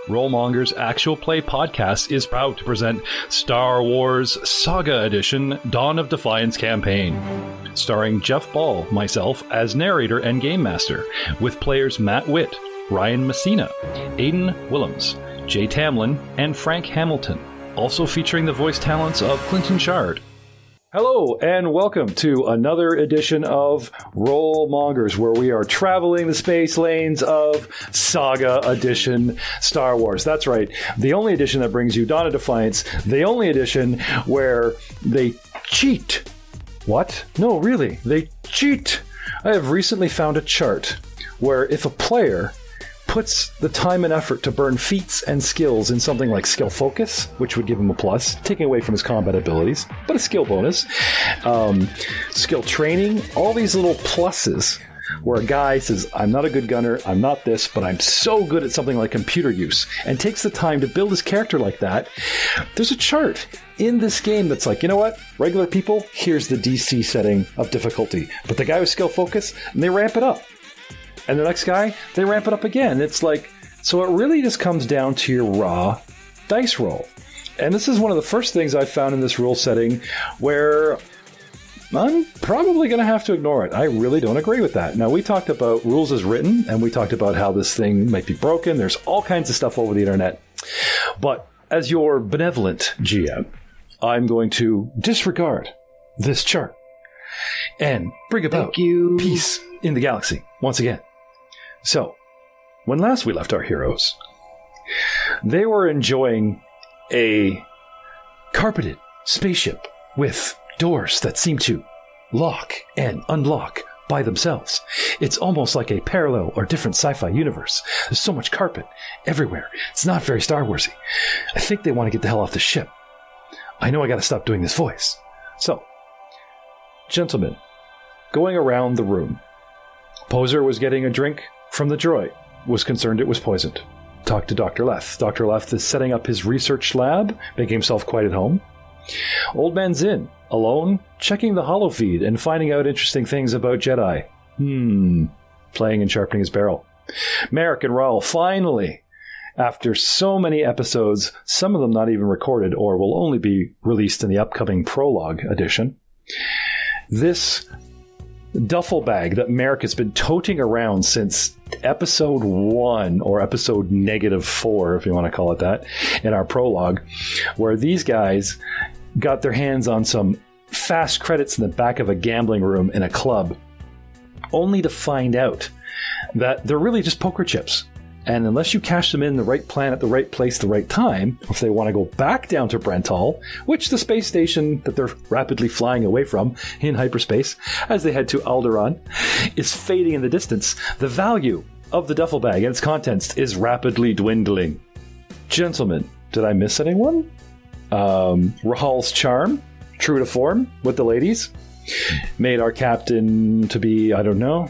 Rollmonger's Actual Play podcast is proud to present Star Wars Saga Edition Dawn of Defiance campaign, starring Jeff Ball, myself, as narrator and game master, with players Matt Witt, Ryan Messina, Aidan Willems, Jay Tamlin, and Frank Hamilton, also featuring the voice talents of Clinton Shard. Hello, and welcome to another edition of Rollmongers, where we are traveling the space lanes of Saga Edition Star Wars. That's right, the only edition that brings you Dawn of Defiance, the only edition where they cheat. What? No, really, they cheat. I have recently found a chart where if a player puts the time and effort to burn feats and skills in something like skill focus, which would give him a plus, taking away from his combat abilities, but a skill bonus, skill training, all these little pluses where a guy says, I'm not a good gunner, I'm not this, but I'm so good at something like computer use, and takes the time to build his character like that. There's a chart in this game that's like, you know what? Regular people, here's the DC setting of difficulty. But the guy with skill focus, and they ramp it up. And the next guy, they ramp it up again. It's like, so it really just comes down to your raw dice roll. And this is one of the first things I found in this rule setting where I'm probably going to have to ignore it. I really don't agree with that. Now, we talked about rules as written, and we talked about how this thing might be broken. There's all kinds of stuff over the internet. But as your benevolent GM, I'm going to disregard this chart and bring about peace in the galaxy once again. So, when last we left our heroes, they were enjoying a carpeted spaceship with doors that seem to lock and unlock by themselves. It's almost like a parallel or different sci-fi universe. There's so much carpet everywhere. It's not very Star Warsy. I think they want to get the hell off the ship. I know I got to stop doing this voice. So, gentlemen, going around the room, Pozer was getting a drink from the droid, was concerned it was poisoned. Talked to Dr.Leths. Dr.Leths is setting up his research lab, making himself quite at home. Old Man Zinn, alone, checking the holofeed and finding out interesting things about Jedi. Playing and sharpening his barrel. Merrick and Raul, finally, after so many episodes, some of them not even recorded or will only be released in the upcoming prologue edition, this duffel bag that Merrick has been toting around since episode 1 or episode -4, if you want to call it that, in our prologue, where these guys got their hands on some fast credits in the back of a gambling room in a club, only to find out that they're really just poker chips. And unless you cash them in the right plan at the right place, the right time, if they want to go back down to Brental, which the space station that they're rapidly flying away from in hyperspace as they head to Alderaan is fading in the distance, the value of the duffel bag and its contents is rapidly dwindling. Gentlemen, did I miss anyone? Rahal's charm, true to form with the ladies, made our captain to be, I don't know,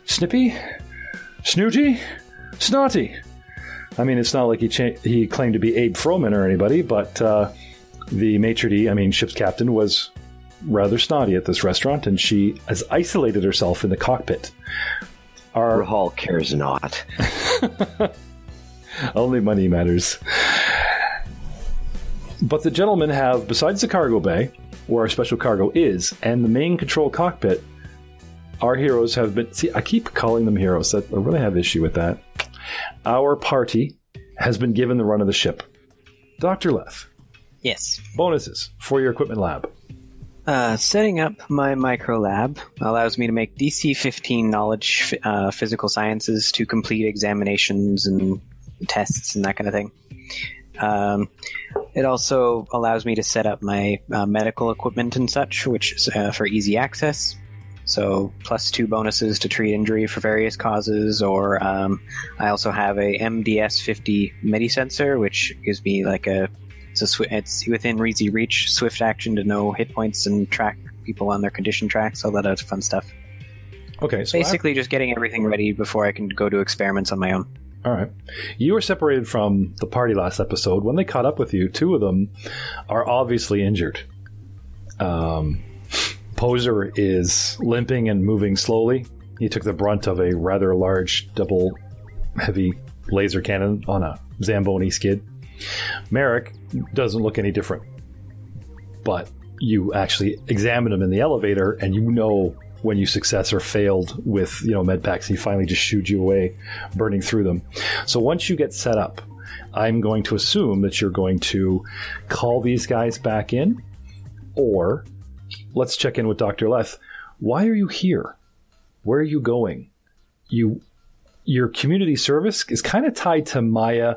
snippy? Snooty? Snotty. I mean, it's not like he claimed to be Abe Froman or anybody, but the maitre d', ship's captain, was rather snotty at this restaurant, and she has isolated herself in the cockpit. Rahal cares not. Only money matters. But the gentlemen have, besides the cargo bay, where our special cargo is, and the main control cockpit, our heroes have been... See, I keep calling them heroes. I really have issue with that. Our party has been given the run of the ship. Dr. Leths. Yes. Bonuses for your equipment lab. Setting up my micro lab allows me to make DC 15 knowledge physical sciences to complete examinations and tests and that kind of thing. It also allows me to set up my medical equipment and such, which is for easy access. So +2 bonuses to treat injury for various causes, or I also have a MDS 50 Medisensor, which gives me like it's within easy reach, swift action to know hit points and track people on their condition tracks, all that other fun stuff. Okay, so basically just getting everything ready before I can go do experiments on my own. All right. You were separated from the party last episode. When they caught up with you, 2 of them are obviously injured. Pozer is limping and moving slowly. He took the brunt of a rather large, double heavy laser cannon on a Zamboni skid. Merrick doesn't look any different. But you actually examine him in the elevator, and you know when you success or failed with, med packs, he finally just shooed you away, burning through them. So once you get set up, I'm going to assume that you're going to call these guys back in, or let's check in with Dr.Leths. Why are you here? Where are you going? Your community service is kind of tied to Maya.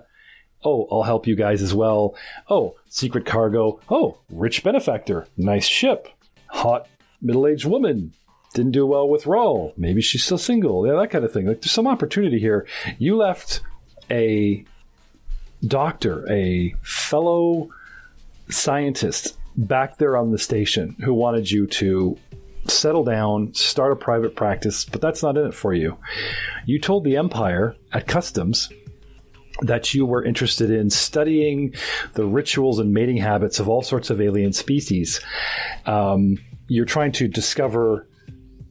Oh, I'll help you guys as well. Oh, secret cargo. Oh, rich benefactor. Nice ship. Hot middle-aged woman. Didn't do well with Rawl. Maybe she's still single. Yeah, that kind of thing. Like, there's some opportunity here. You left a doctor, a fellow scientist back there on the station who wanted you to settle down, start a private practice, but that's not in it for you. You told the Empire at Customs that you were interested in studying the rituals and mating habits of all sorts of alien species. You're trying to discover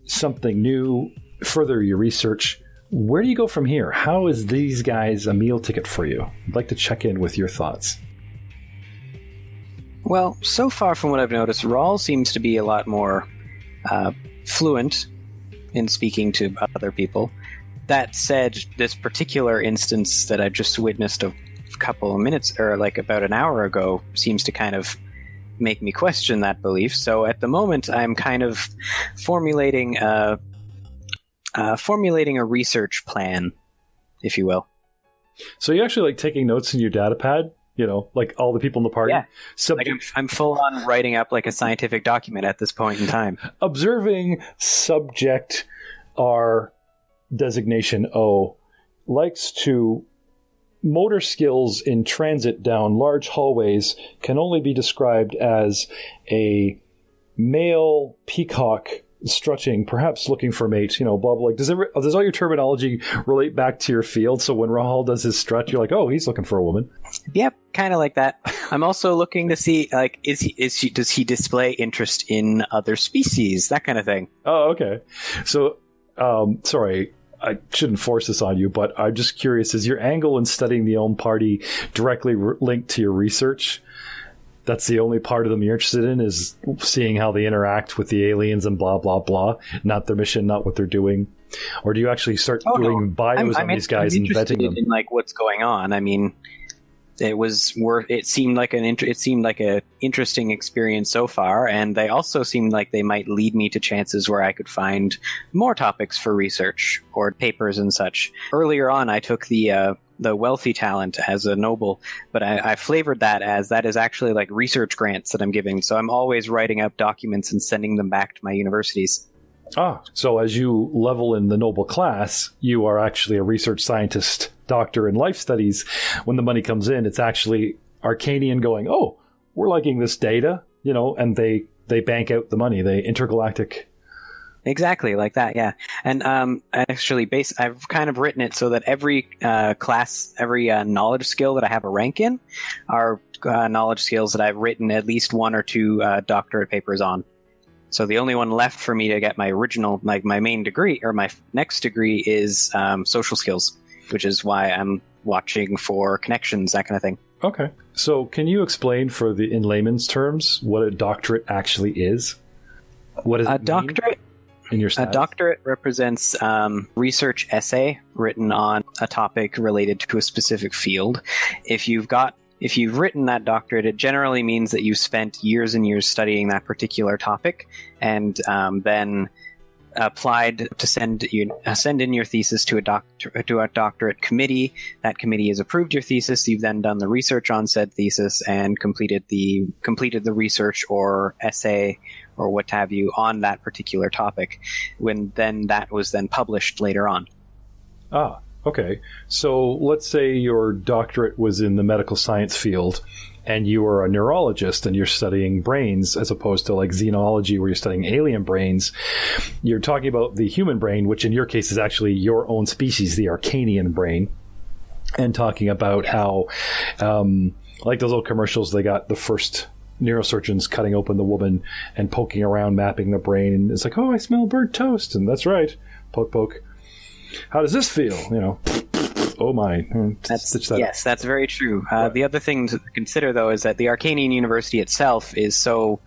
something new, further your research. Where do you go from here? How is these guys a meal ticket for you? I'd like to check in with your thoughts. Well, so far from what I've noticed, Rawl seems to be a lot more fluent in speaking to other people. That said, this particular instance that I've just witnessed a couple of minutes, or like about an hour ago, seems to kind of make me question that belief. So at the moment, I'm kind of formulating a research plan, if you will. So you actually like taking notes in your data pad? Like all the people in the party? Yeah. I'm full on writing up like a scientific document at this point in time. Observing subject R designation O likes to motor skills in transit down large hallways can only be described as a male peacock strutting, perhaps looking for mate, blah, blah. Like, does all your terminology relate back to your field? So when Rahal does his strut, you're like, oh, he's looking for a woman. Yep, kind of like that. I'm also looking to see, like, does he display interest in other species? That kind of thing. Oh, okay. So, sorry, I shouldn't force this on you, but I'm just curious, is your angle in studying the Elm Party directly linked to your research? That's the only part of them you're interested in, is seeing how they interact with the aliens and blah, blah, blah. Not their mission, not what they're doing. Or do you actually start doing bios on these guys and vetting them? In, like, what's going on. I mean, it seemed like an interesting experience so far, and they also seemed like they might lead me to chances where I could find more topics for research or papers and such. Earlier on, I took the wealthy talent as a noble, but I flavored that as that is actually like research grants that I'm giving. So I'm always writing up documents and sending them back to my universities. So as you level in the noble class, you are actually a research scientist, doctor in life studies. When the money comes in, it's actually Arcanian going, oh, we're liking this data, and they bank out the money, they intergalactic. Exactly, like that, yeah. And actually, I've kind of written it so that every class, every knowledge skill that I have a rank in are knowledge skills that I've written at least one or two doctorate papers on. So the only one left for me to get my original, like my main degree, or my next degree is social skills, which is why I'm watching for connections, that kind of thing. Okay. So can you explain in layman's terms what a doctorate actually is? What does it mean? Doctorate? In your stats? A doctorate represents research essay written on a topic related to a specific field. If you've written that doctorate, it generally means that you've spent years and years studying that particular topic, and then applied to send in your thesis to a doctorate committee. That committee has approved your thesis. You've then done the research on said thesis and completed the research or essay or what have you on that particular topic. When then that was then published later on. Okay. So let's say your doctorate was in the medical science field and you are a neurologist and you're studying brains as opposed to like xenology where you're studying alien brains. You're talking about the human brain, which in your case is actually your own species, the Arcanian brain, and talking about how, like those old commercials, they got the first neurosurgeons cutting open the woman and poking around, mapping the brain. And it's like, oh, I smell burnt toast. And that's right. Poke, poke. How does this feel? Oh my. That's very true. The other thing to consider, though, is that the Arcanian University itself is so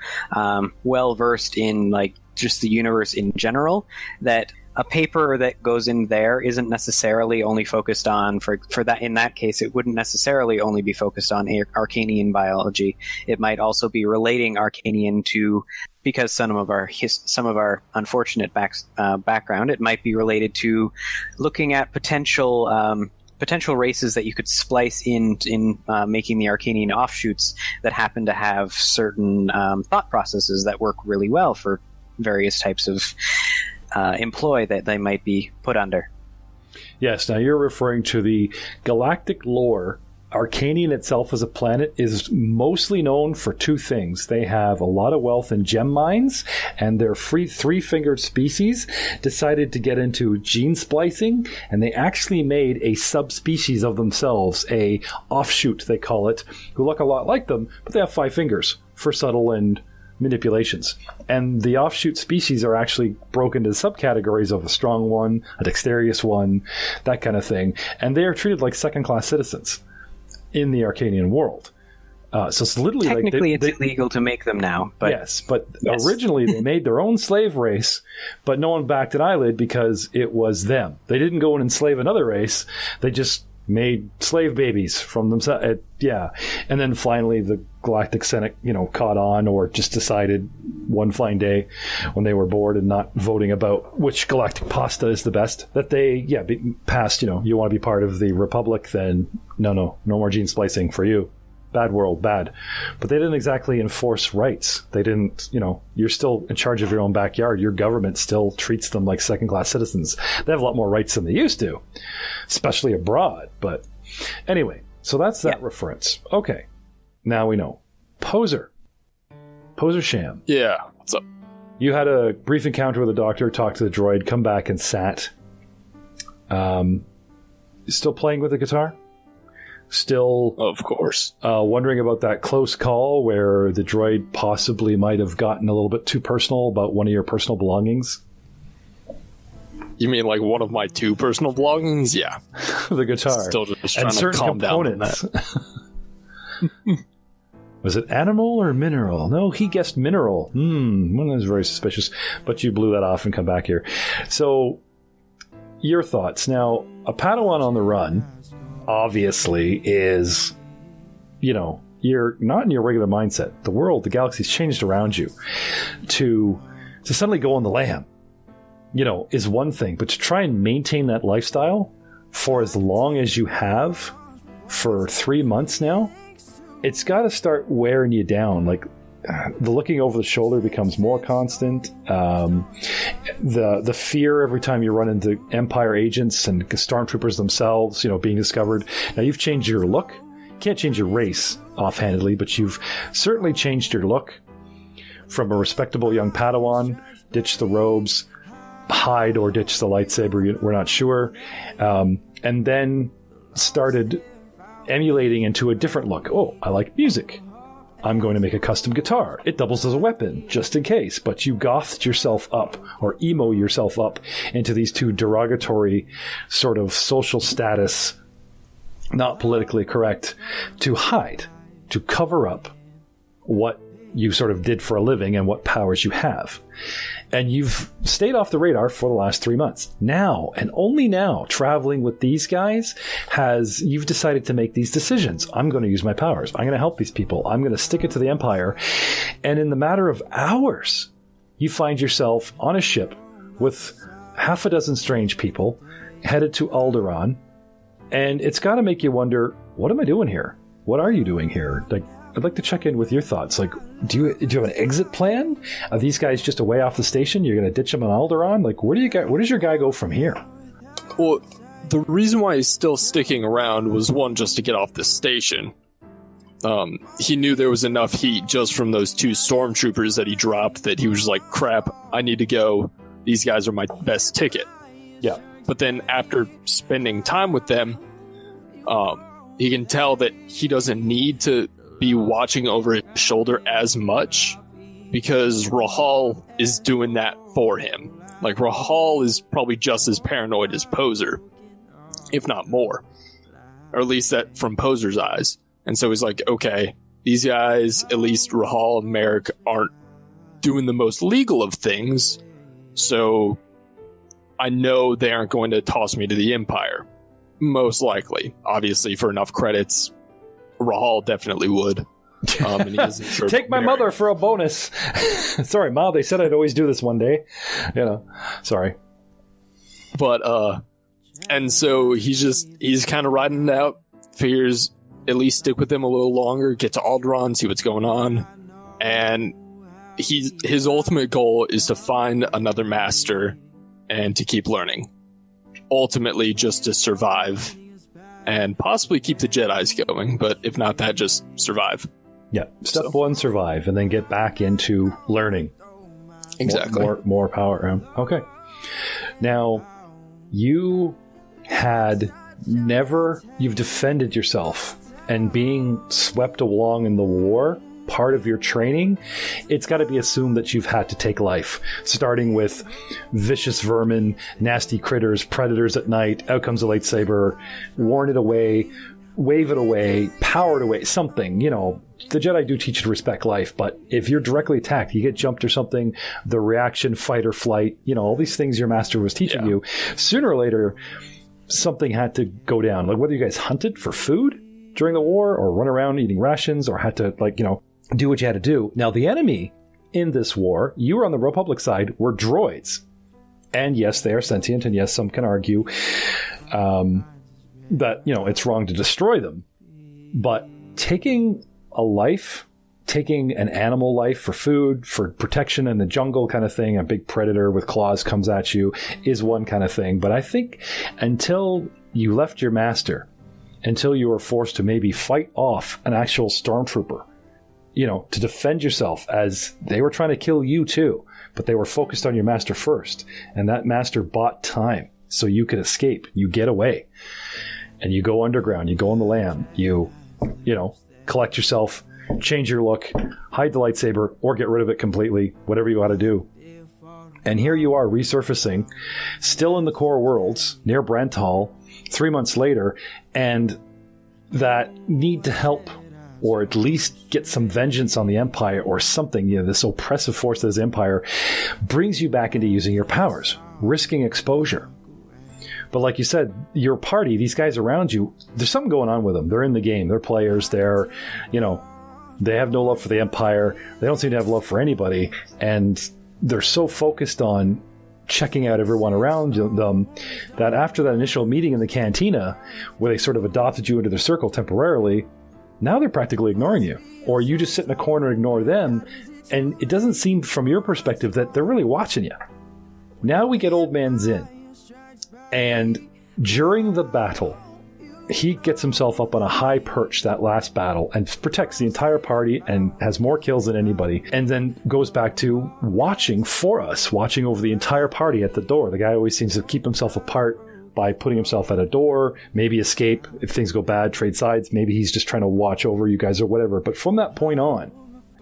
well versed in like just the universe in general that a paper that goes in there isn't necessarily only focused on for that. In that case, it wouldn't necessarily only be focused on Arcanian biology. It might also be relating Arcanian to, because some of our unfortunate background, it might be related to looking at potential races that you could splice in making the Arcanian offshoots that happen to have certain thought processes that work really well for various types of employ that they might be put under. Yes, now you're referring to the galactic lore. Arcanian itself as a planet is mostly known for two things. They have a lot of wealth in gem mines, and their three-fingered species decided to get into gene splicing, and they actually made a subspecies of themselves, a offshoot, they call it, who look a lot like them, but they have 5 fingers for subtle and manipulations. And the offshoot species are actually broken into subcategories of a strong one, a dexterous one, that kind of thing. And they are treated like second-class citizens in the Arcanian world. So it's literally technically it's illegal to make them now. But yes, but originally they made their own slave race, but no one backed an eyelid because it was them. They didn't go and enslave another race. They just made slave babies from themselves. And then finally the Galactic Senate, caught on, or just decided one fine day when they were bored and not voting about which galactic pasta is the best, that they passed, you want to be part of the Republic, then no more gene splicing for you. Bad world, bad. But they didn't exactly enforce rights. They didn't, you're still in charge of your own backyard. Your government still treats them like second-class citizens. They have a lot more rights than they used to, especially abroad. But anyway, so that's that reference. Okay, now we know. Pozer Sham. Yeah, what's up? You had a brief encounter with the doctor, talked to the droid, come back and sat. Still playing with the guitar? Still, of course, wondering about that close call where the droid possibly might have gotten a little bit too personal about one of your personal belongings? You mean like one of my 2 personal belongings? Yeah. The guitar. Still just trying and to certain calm components. down on that. Was it animal or mineral? No, he guessed mineral. One was very suspicious. But you blew that off and come back here. So, your thoughts. Now, a Padawan on the run obviously is, you're not in your regular mindset. The world, the galaxy's changed around you. To suddenly go on the lam, is one thing. But to try and maintain that lifestyle for as long as you have, for 3 months now, it's got to start wearing you down. Like, the looking over the shoulder becomes more constant. The fear every time you run into Empire agents and stormtroopers themselves, being discovered. Now, you've changed your look. You can't change your race offhandedly, but you've certainly changed your look from a respectable young Padawan, ditch the robes, hide or ditch the lightsaber, we're not sure, and then started emulating into a different look. Oh, I like music. I'm going to make a custom guitar. It doubles as a weapon, just in case. But you gothed yourself up, or emo yourself up, into these 2 derogatory sort of social status, not politically correct, to hide, to cover up what you sort of did for a living and what powers you have. And you've stayed off the radar for the last 3 months. Now, and only now, traveling with these guys, you've decided to make these decisions. I'm going to use my powers. I'm going to help these people. I'm going to stick it to the Empire. And in the matter of hours, you find yourself on a ship with half a dozen strange people headed to Alderaan. And it's got to make you wonder, what am I doing here? What are you doing here? I'd like to check in with your thoughts. Like, do you have an exit plan? Are these guys just away off the station? You're going to ditch them on Alderaan? Like, where does your guy go from here? Well, the reason why he's still sticking around was, one, just to get off the station. He knew there was enough heat just from those 2 stormtroopers that he dropped that he was just like, crap, I need to go. These guys are my best ticket. Yeah. But then after spending time with them, he can tell that he doesn't need to be watching over his shoulder as much because Rahal is doing that for him. Like, Rahal is probably just as paranoid as Pozer. if not more. Or at least that from Pozer's eyes. And so he's like, okay, these guys, at least Rahal and Merrick, aren't doing the most legal of things, so I know they aren't going to toss me to the Empire. Most likely. Obviously, for enough credits, Rahal definitely would. And he isn't sure. Take my mother for a bonus. Sorry, Ma, they said I'd always do this one day. Sorry. But, and so he's kind of riding it out, figures at least stick with them a little longer, get to Alderaan, see what's going on, and his ultimate goal is to find another master and to keep learning. Ultimately, just to survive and possibly keep the Jedis going, but if not that, just survive. Yeah, step one, survive, and then get back into learning. Exactly. More power. Okay. Now, you've defended yourself, and being swept along in the war, part of your training, it's got to be assumed that you've had to take life, starting with vicious vermin, nasty critters, predators at night, out comes a lightsaber, warn it away, wave it away, power it away, something, the Jedi do teach you to respect life, but if you're directly attacked, you get jumped or something, the reaction, fight or flight, all these things your master was teaching you, sooner or later, something had to go down. Like whether you guys hunted for food during the war or run around eating rations or had to do what you had to do. Now, the enemy in this war, you were on the Republic side, were droids. And yes, they are sentient, and yes, some can argue that, it's wrong to destroy them. But taking a life, taking an animal life for food, for protection in the jungle kind of thing, a big predator with claws comes at you, is one kind of thing. But I think until you left your master, until you were forced to maybe fight off an actual stormtrooper, to defend yourself, as they were trying to kill you too, but they were focused on your master first. And that master bought time so you could escape. You get away. And you go underground, you go on the land, you collect yourself, change your look, hide the lightsaber, or get rid of it completely, whatever you ought to do. And here you are resurfacing, still in the core worlds, near Brantal, 3 months later, and that need to help, or at least get some vengeance on the Empire or something, this oppressive force that is Empire, brings you back into using your powers, risking exposure. But like you said, your party, these guys around you, there's something going on with them. They're in the game. They're players. They're, they have no love for the Empire. They don't seem to have love for anybody. And they're so focused on checking out everyone around them that after that initial meeting in the Cantina, where they sort of adopted you into their circle temporarily, now they're practically ignoring you. Or you just sit in a corner and ignore them. And it doesn't seem from your perspective that they're really watching you. Now we get Old Man Zin. And during the battle, he gets himself up on a high perch, that last battle, and protects the entire party and has more kills than anybody, and then goes back to watching for us, watching over the entire party at the door. The guy always seems to keep himself apart by putting himself at a door, maybe escape if things go bad, trade sides. Maybe he's just trying to watch over you guys or whatever. But from that point on,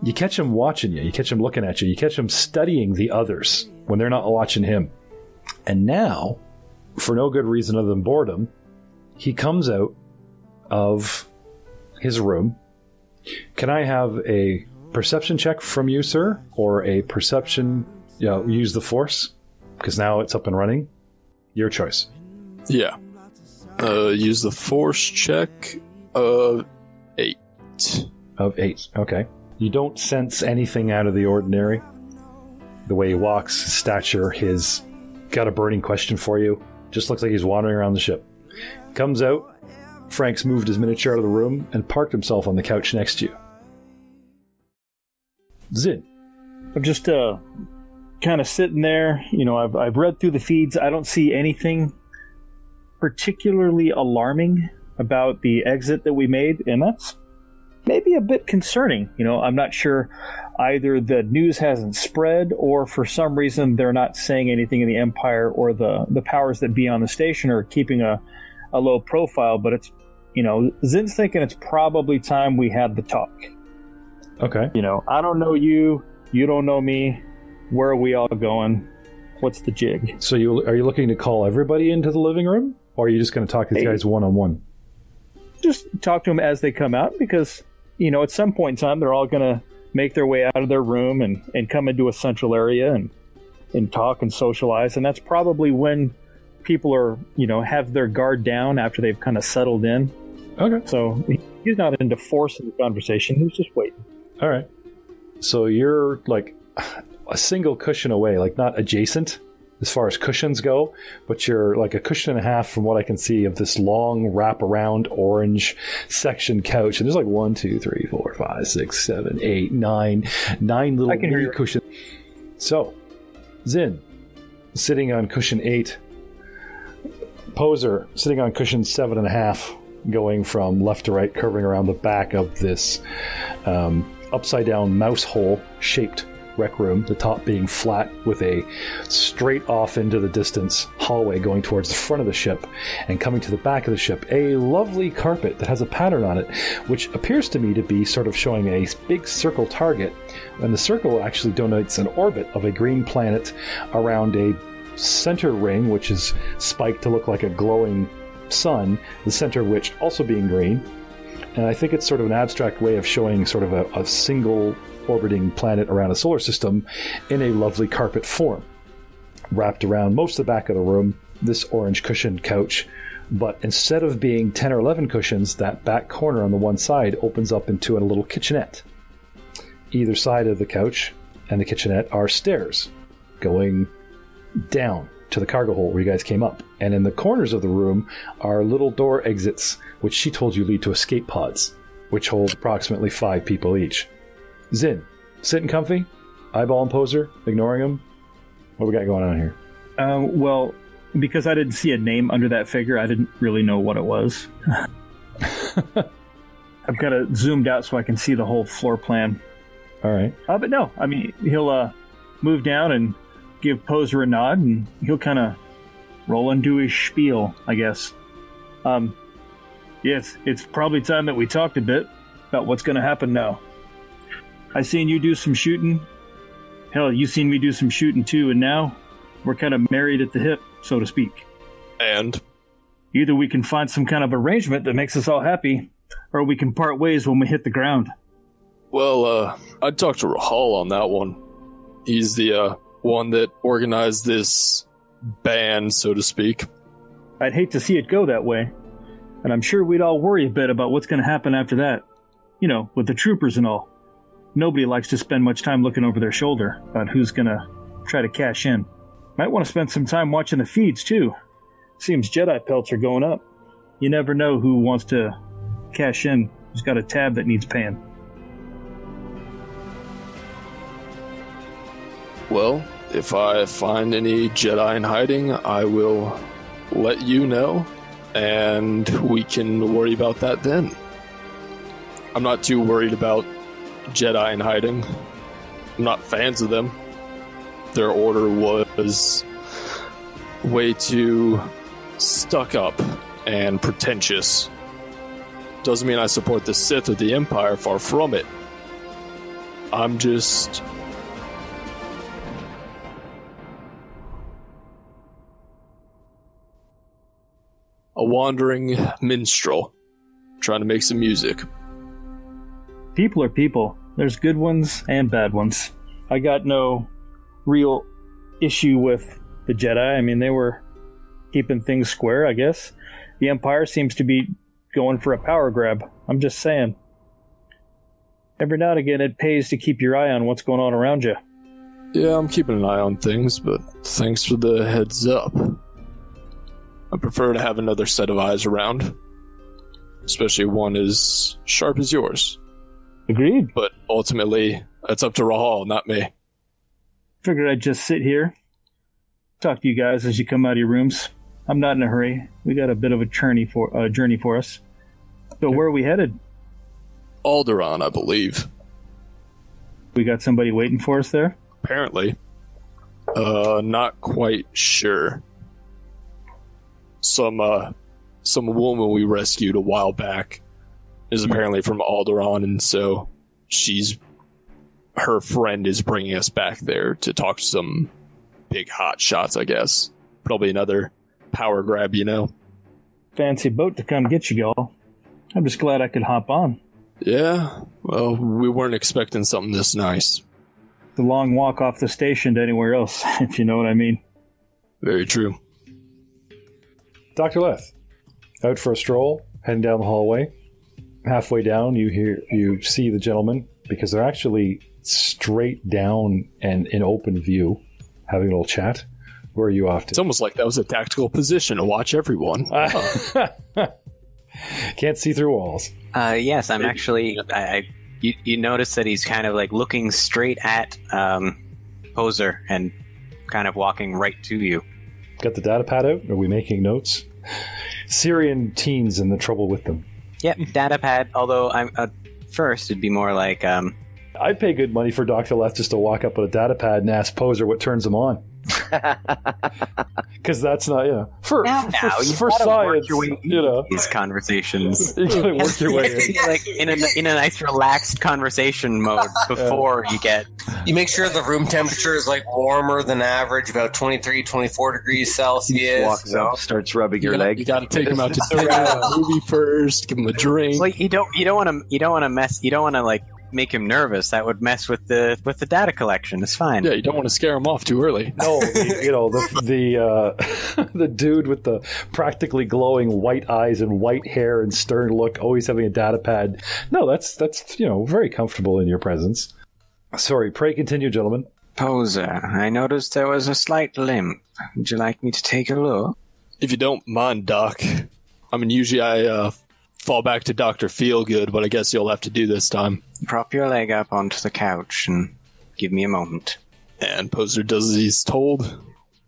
you catch him watching you catch him looking at you catch him studying the others when they're not watching him. And now, for no good reason other than boredom, he comes out of his room. Can I have a perception check from you, sir? Or a perception, use the Force? Because now it's up and running. Your choice. Yeah. Use the Force check of 8. Of 8, okay. You don't sense anything out of the ordinary. The way he walks, his stature, his got a burning question for you. Just looks like he's wandering around the ship. Comes out. Frank's moved his miniature out of the room and parked himself on the couch next to you. Zin. I'm just kind of sitting there. I've read through the feeds. I don't see anything particularly alarming about the exit that we made, and that's maybe a bit concerning. I'm not sure either the news hasn't spread or for some reason they're not saying anything in the Empire, or the powers that be on the station are keeping a low profile, but it's, Zin's thinking it's probably time we had the talk. Okay. I don't know you, you don't know me. Where are we all going? What's the jig? So are you looking to call everybody into the living room? Or are you just going to talk to these guys one-on-one? Just talk to them as they come out, because, at some point in time, they're all going to make their way out of their room and come into a central area and talk and socialize. And that's probably when people are, have their guard down after they've kind of settled in. Okay. So he's not into forcing the conversation. He's just waiting. All right. So you're like a single cushion away, like not adjacent as far as cushions go, but you're like a cushion and a half from what I can see of this long wraparound orange section couch. And there's like 1, 2, 3, 4, 5, 6, 7, 8, 9 little mini cushions. So Zin sitting on cushion 8, Pozer sitting on cushion 7.5, going from left to right, curving around the back of this upside down mouse hole shaped rec room, the top being flat with a straight off into the distance hallway going towards the front of the ship, and coming to the back of the ship, a lovely carpet that has a pattern on it, which appears to me to be sort of showing a big circle target, and the circle actually denotes an orbit of a green planet around a center ring, which is spiked to look like a glowing sun, the center of which also being green. And I think it's sort of an abstract way of showing sort of a single orbiting planet around a solar system in a lovely carpet form. Wrapped around most of the back of the room, this orange cushioned couch, but instead of being 10 or 11 cushions, that back corner on the one side opens up into a little kitchenette. Either side of the couch and the kitchenette are stairs going down to the cargo hold where you guys came up. And in the corners of the room are little door exits, which she told you lead to escape pods, which hold approximately 5 people each. Zin, sitting comfy, eyeballing Pozer, ignoring him. What we got going on here? Well, because I didn't see a name under that figure, I didn't really know what it was. I've got it zoomed out so I can see the whole floor plan. All right. But no, I mean, he'll move down and give Pozer a nod, and he'll kind of roll into his spiel, I guess. Yes, it's probably time that we talked a bit about what's going to happen now. I seen you do some shooting. Hell, you seen me do some shooting too, and now we're kind of married at the hip, so to speak. And? Either we can find some kind of arrangement that makes us all happy, or we can part ways when we hit the ground. Well, I'd talk to Rahal on that one. He's the one that organized this band, so to speak. I'd hate to see it go that way, and I'm sure we'd all worry a bit about what's going to happen after that. You know, with the troopers and all. Nobody likes to spend much time looking over their shoulder about who's going to try to cash in. Might want to spend some time watching the feeds, too. Seems Jedi pelts are going up. You never know who wants to cash in, who's got a tab that needs paying. Well, if I find any Jedi in hiding, I will let you know, and we can worry about that then. I'm not too worried about Jedi in hiding. I'm not fans of them. Their order was way too stuck up and pretentious. Doesn't mean I support the Sith or the Empire, far from it. I'm just a wandering minstrel trying to make some music. People are people. There's good ones and bad ones. I got no real issue with the Jedi. I mean, they were keeping things square, I guess. The Empire seems to be going for a power grab. I'm just saying. Every now and again, it pays to keep your eye on what's going on around you. Yeah, I'm keeping an eye on things, but thanks for the heads up. I prefer to have another set of eyes around, especially one as sharp as yours. Agreed. But ultimately, that's up to Rahal, not me. Figured I'd just sit here, talk to you guys as you come out of your rooms. I'm not in a hurry. We got a bit of a journey for us. So where are we headed? Alderaan, I believe. We got somebody waiting for us there? Apparently. Not quite sure. Some woman we rescued a while back is apparently from Alderaan, and so her friend is bringing us back there to talk to some big hot shots, I guess. Probably another power grab, you know? fancy boat to come get you all. I'm just glad I could hop on. Yeah, well, we weren't expecting something this nice. The long walk off the station to anywhere else, if you know what I mean. Very true. Dr. Leths, out for a stroll, heading down the hallway. Halfway down, you see the gentlemen, because they're actually straight down and in open view, having a little chat. Where are you off to? It's almost like that was a tactical position to watch everyone. Can't see through walls. Yes, I'm actually... You notice that he's kind of like looking straight at Pozer and kind of walking right to you. Got the data pad out? Are we making notes? Syrian teens and the trouble with them. Yep, data pad, although I'm first it'd be more like... I'd pay good money for Dr. Leths just to walk up with a data pad and ask Pozer what turns them on. Because that's not, for science, these conversations. You gotta work your way in. Like in a nice relaxed conversation mode before you make sure the room temperature is like warmer than average, about 23, 24 degrees Celsius. Walks up, starts rubbing your leg. You got to take him out to the movie first, give him a drink. Like you don't want to like make him nervous. That would mess with the data collection. It's fine. Yeah, you don't want to scare him off too early. No, the dude with the practically glowing white eyes and white hair and stern look, always having a data pad. No, that's very comfortable in your presence. Sorry, pray continue, gentlemen. Pozer, I noticed there was a slight limp. Would you like me to take a look? If you don't mind, Doc. I mean, usually I fall back to Dr. Feelgood, but I guess you'll have to do this time. Prop your leg up onto the couch and give me a moment. And Pozer does as he's told,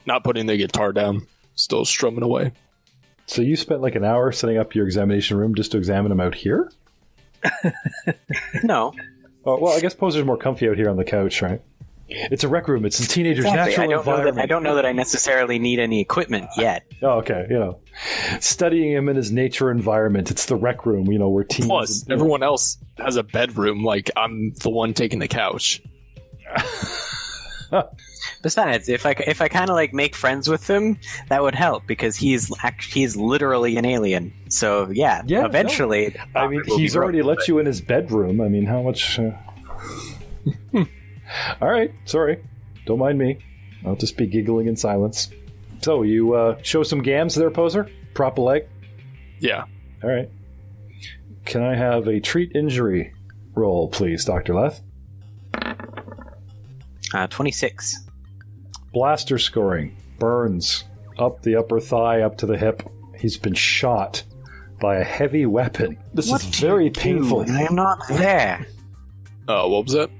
not putting the guitar down, still strumming away. So you spent like an hour setting up your examination room just to examine him out here? No. Oh, well, I guess Pozer's more comfy out here on the couch, right? It's a rec room. It's a teenager's natural environment. I don't know that I necessarily need any equipment yet. Oh, okay. Studying him in his nature environment. It's the rec room, where teens... Plus, everyone else has a bedroom. Like, I'm the one taking the couch. Besides, if I kind of like make friends with him, that would help because he's literally an alien. So yeah eventually. No. I mean, he's already let you in his bedroom. I mean, how much? All right, sorry, don't mind me. I'll just be giggling in silence. So you show some gams there, Pozer? Prop a leg. Yeah. All right. Can I have a treat injury roll, please, Dr. Leths? 26. Blaster scoring. Burns. Up the upper thigh, up to the hip. He's been shot by a heavy weapon. This is very painful. I am not there. What was that?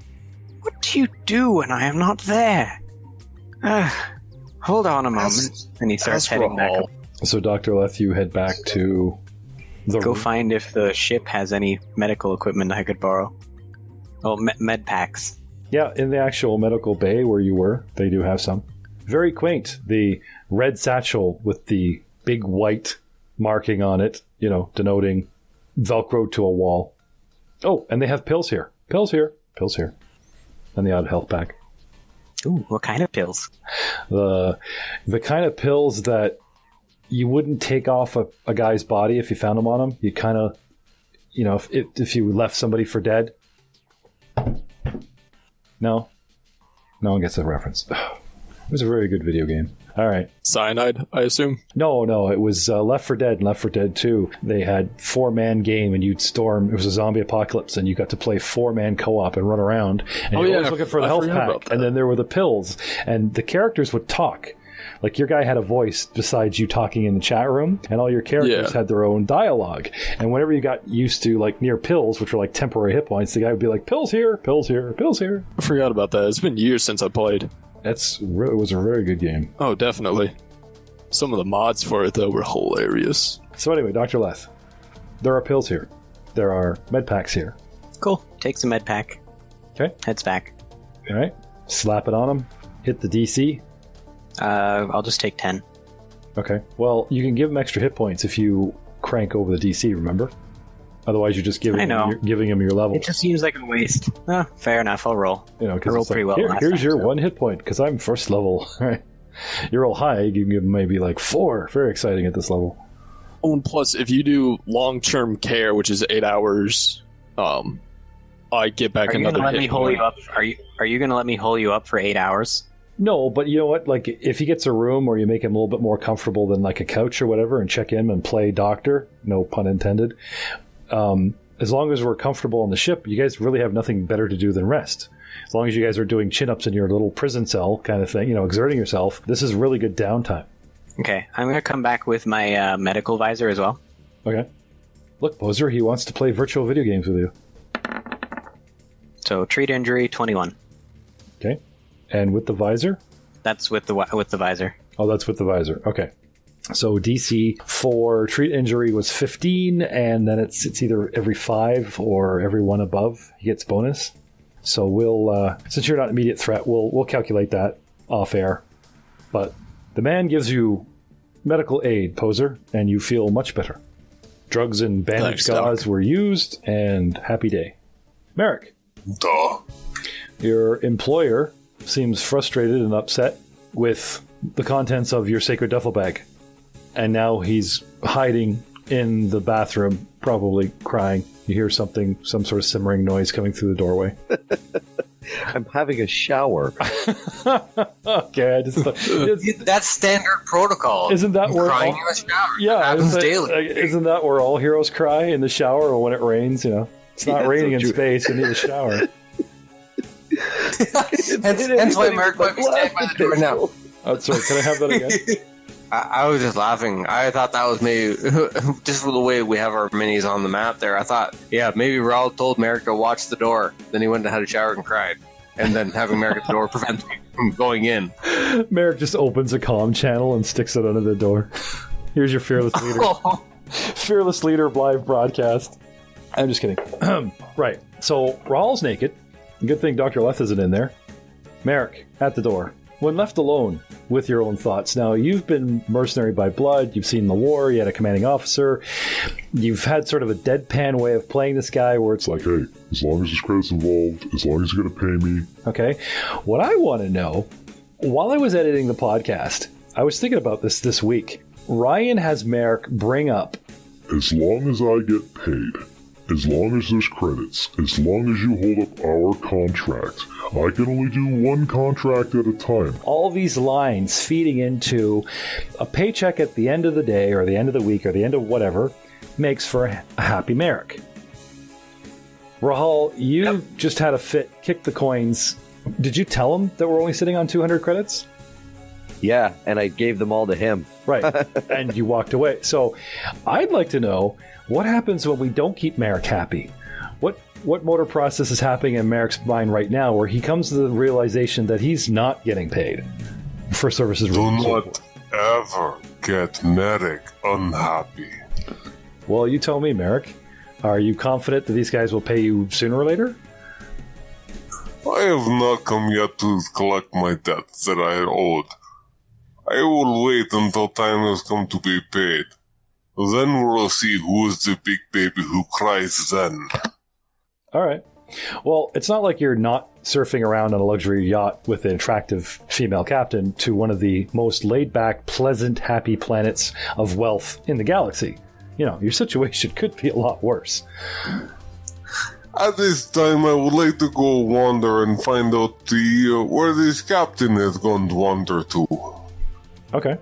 What do you do when I am not there? Hold on a moment. And he starts heading back up. So, Dr. Leths, you head back to the Go find if the ship has any medical equipment I could borrow. Oh, med packs. Yeah, in the actual medical bay where you were, they do have some. Very quaint. The red satchel with the big white marking on it, denoting Velcro to a wall. Oh, and they have pills here. Pills here. And the odd health pack. Ooh, what kind of pills? The kind of pills that you wouldn't take off a guy's body if you found them on him. You kind of, if you left somebody for dead. No one gets a reference. It was a very good video game. All right. Cyanide, I assume? No. It was Left 4 Dead and Left 4 Dead 2. They had 4-man game, and you'd storm. It was a zombie apocalypse, and you got to play 4-man co-op and run around. And you were always looking for the health pack. And then there were the pills, and the characters would talk. Like, your guy had a voice besides you talking in the chat room, and all your characters had their own dialogue. And whenever you got used to, like, near pills, which were like temporary hit points, the guy would be like, pills here, pills here, pills here. I forgot about that. It's been years since I played. It was a very good game. Oh, definitely. Some of the mods for it, though, were hilarious. So anyway, Dr. Leths, there are pills here. There are med packs here. Cool. Take some med pack. Okay. Heads back. All right. Slap it on him. Hit the DC. I'll just take 10. Okay. Well, you can give him extra hit points if you crank over the DC, remember? Otherwise, you're just giving him your level. It just seems like a waste. Oh, fair enough. I'll roll. I rolled pretty well last here's time, your 1 hit point, because I'm first level. You roll high, you can give him maybe like 4. Very exciting at this level. Oh, and plus, if you do long-term care, which is 8 hours, I get back Are you another gonna let hit me hole point. you up? Are you gonna let me hole you up for 8 hours? No, but you know what? Like, if he gets a room where you make him a little bit more comfortable than like a couch or whatever, and check in and play doctor, no pun intended. As long as we're comfortable on the ship, you guys really have nothing better to do than rest. As long as you guys are doing chin-ups in your little prison cell kind of thing, exerting yourself, this is really good downtime. Okay, I'm gonna come back with my medical visor as well. Okay. Look, Pozer, he wants to play virtual video games with you. So treat injury 21. Okay. And with the visor? That's with the visor. Oh, that's with the visor. Okay. So DC for treat injury was 15, and then it's either every 5 or every 1 above. He gets bonus. So we'll, since you're not an immediate threat, we'll calculate that off air. But the man gives you medical aid, Pozer, and you feel much better. Drugs and bandage Thanks, gauze Doc. were used, and happy day. Merrick, Duh. your employer seems frustrated and upset with the contents of your sacred duffel bag. And now he's hiding in the bathroom, probably crying. You hear some sort of simmering noise coming through the doorway. I'm having a shower. Okay, I just thought, That's standard protocol. Isn't that where crying all- in the shower? yeah, It happens isn't daily. isn't that where all heroes cry in the shower or when it rains? It's not Yeah, raining so in true. space. You need a shower. Hence why Merrick might be standing by the door now. Oh, sorry, can I have that again? I was just laughing. I thought that was maybe just for the way we have our minis on the map there. I thought, yeah, maybe Raul told Merrick to watch the door. Then he went and had a shower and cried. And then having Merrick at the door prevents me from going in. Merrick just opens a comm channel and sticks it under the door. Here's your fearless leader. Fearless leader live broadcast. I'm just kidding. Right. So Raul's naked. Good thing Dr.Leths isn't in there. Merrick at the door. When left alone with your own thoughts. Now, you've been mercenary by blood. You've seen the war. You had a commanding officer. You've had sort of a deadpan way of playing this guy where it's like, Hey, as long as there's credits involved, as long as you're going to pay me. okay. What I want to know, while I was editing the podcast, I was thinking about this week. Ryan has Merrick bring up, As long as I get paid, as long as there's credits, as long as you hold up our contract, I can only do one contract at a time. all these lines feeding into a paycheck at the end of the day or the end of the week or the end of whatever makes for a happy Merrick. Rahul, you just had a fit, kicked the coins. Did you tell him that we're only sitting on 200 credits? Yeah, and I gave them all to him. Right. And you walked away. So I'd like to know what happens when we don't keep Merrick happy. What motor process is happening in Merrick's mind right now where he comes to the realization that he's not getting paid for services? Do not ever get Merrick unhappy. Well, you tell me, Merrick. Are you confident that these guys will pay you sooner or later? I have not come yet to collect my debts that I owed. I will wait until time has come to be paid. Then we'll see who is the big baby who cries then. All right. Well, it's not like you're not surfing around on a luxury yacht with an attractive female captain to one of the most laid-back, pleasant, happy planets of wealth in the galaxy. Your situation could be a lot worse. At this time, I would like to go wander and find out where this captain has gone to wander to. Okay.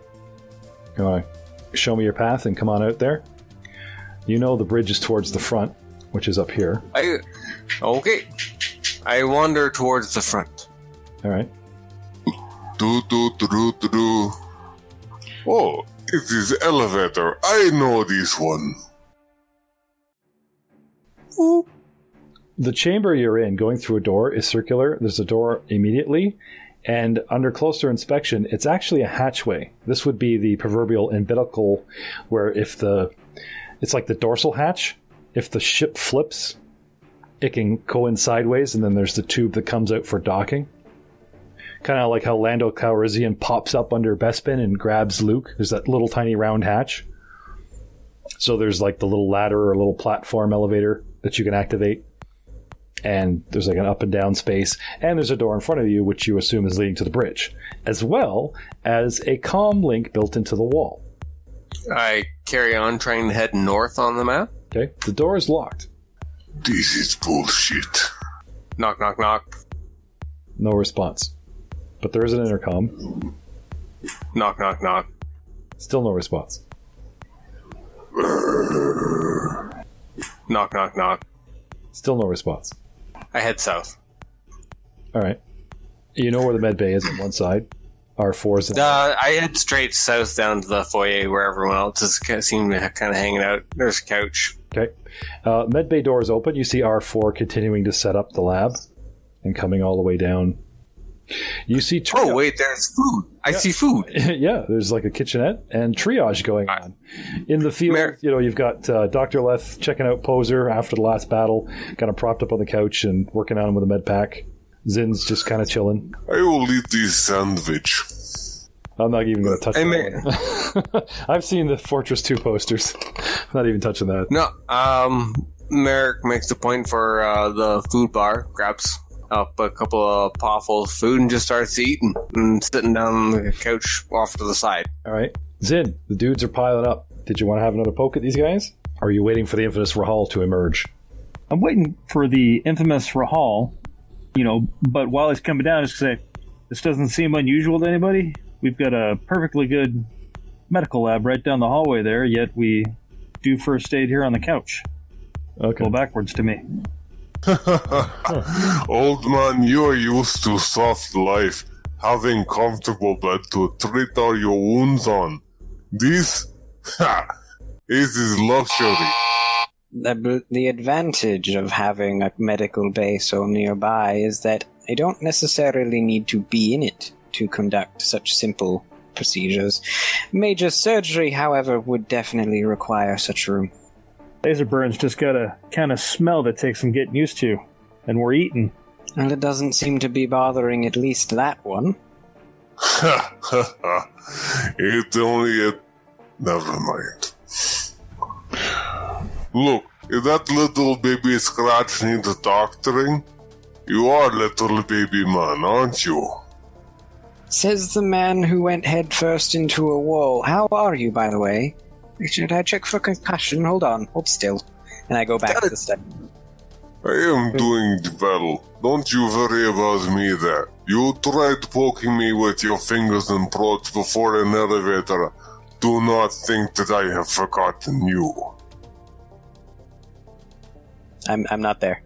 You want to show me your path and come on out there? The bridge is towards the front, which is up here. Okay. I wander towards the front. All right. Do. Oh, it is elevator. I know this one. Ooh. The chamber you're in, going through a door, is circular. There's a door immediately, and under closer inspection, it's actually a hatchway. This would be the proverbial umbilical, where it's like the dorsal hatch. If the ship flips, it can go in sideways, and then there's the tube that comes out for docking. Kind of like how Lando Calrissian pops up under Bespin and grabs Luke. There's that little tiny round hatch. So there's like the little ladder or little platform elevator that you can activate. And there's like an up and down space. And there's a door in front of you, which you assume is leading to the bridge. As well as a comm link built into the wall. I carry on trying to head north on the map. Okay. The door is locked. This is bullshit. Knock, knock, knock. No response. But there is an intercom. Knock, knock, knock. Still no response. Knock, knock, knock. Still no response. I head south. All right. You know where the med bay is on one side. R4's in I head straight south down to the foyer where everyone else is seem to kind of hanging out. There's a couch. Okay. Med bay door is open. You see R4 continuing to set up the lab and coming all the way down. You see triage. Oh, wait, there's food. I see food. Yeah, there's like a kitchenette and triage going on. In the field, you've got Dr.Leths checking out Pozer after the last battle, kind of propped up on the couch and working on him with a med pack. Zin's just kind of chilling. I will eat this sandwich. I'm not even going to touch that. I've seen the Fortress 2 posters. I'm not even touching that. No, Merrick makes the point for the food bar, grabs up a couple of potfuls of food and just starts eating and sitting down on the couch off to the side. All right. Zin, the dudes are piling up. Did you want to have another poke at these guys? Or are you waiting for the infamous Rahal to emerge? I'm waiting for the infamous Rahal, but while he's coming down, just to say, this doesn't seem unusual to anybody. We've got a perfectly good medical lab right down the hallway there, yet we do first aid here on the couch. Okay. Go backwards to me. Old man, you're used to soft life, having comfortable bed to treat all your wounds on. This is luxury. The advantage of having a medical bay so nearby is that I don't necessarily need to be in it to conduct such simple procedures. Major surgery, however, would definitely require such room. Laser burns just got a kind of smell that takes some getting used to, and we're eating. Well, it doesn't seem to be bothering at least that one. It's only a... Never mind. Look, if that little baby scratch needs doctoring, you are little baby man, aren't you? Says the man who went headfirst into a wall. How are you, by the way? Should I check for concussion? Hold on. Hold still. And I go back to the study. I am doing well. Don't you worry about me there. You tried poking me with your fingers and prods before an elevator. Do not think that I have forgotten you. I'm not there.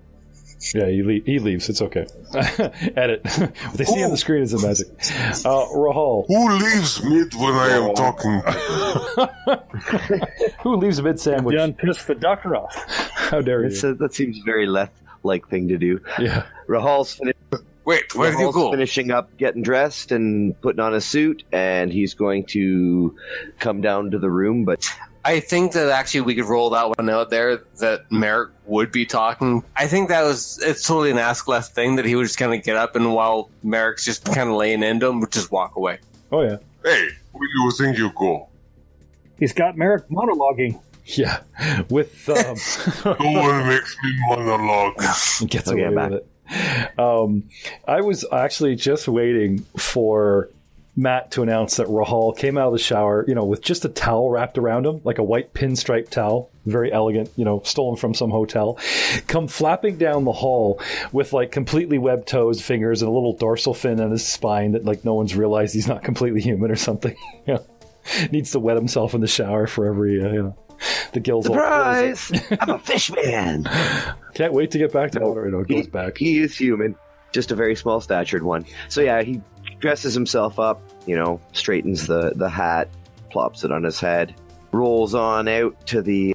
Yeah, he leaves. It's okay. Edit. What they see on the screen is the magic. Rahal. Who leaves mid when I am talking? Who leaves mid sandwich? Done pissed the doctor off. How dare you? That seems very Leth-like thing to do. Yeah. Rahal's Wait, where did you go? Finishing up, getting dressed, and putting on a suit, and he's going to come down to the room, but... I think that actually we could roll that one out there, that Merrick would be talking. I think it's totally an Ask Left thing that he would just kind of get up and while Merrick's just kind of laying into him, would just walk away. Oh, yeah. Hey, where do you think you go? He's got Merrick monologuing. Yeah. With, No one makes me monologue. Gets away with it. I was actually just waiting for Matt to announce that Rahal came out of the shower, with just a towel wrapped around him, like a white pinstripe towel, very elegant, stolen from some hotel, come flapping down the hall with like completely webbed toes, fingers, and a little dorsal fin on his spine that like no one's realized he's not completely human or something. Needs to wet himself in the shower for every, the gills. Surprise! I'm a fish man! Can't wait to get back to water. It goes back. He is human, just a very small statured one. So yeah, he dresses himself up, straightens the hat, plops it on his head, rolls on out to the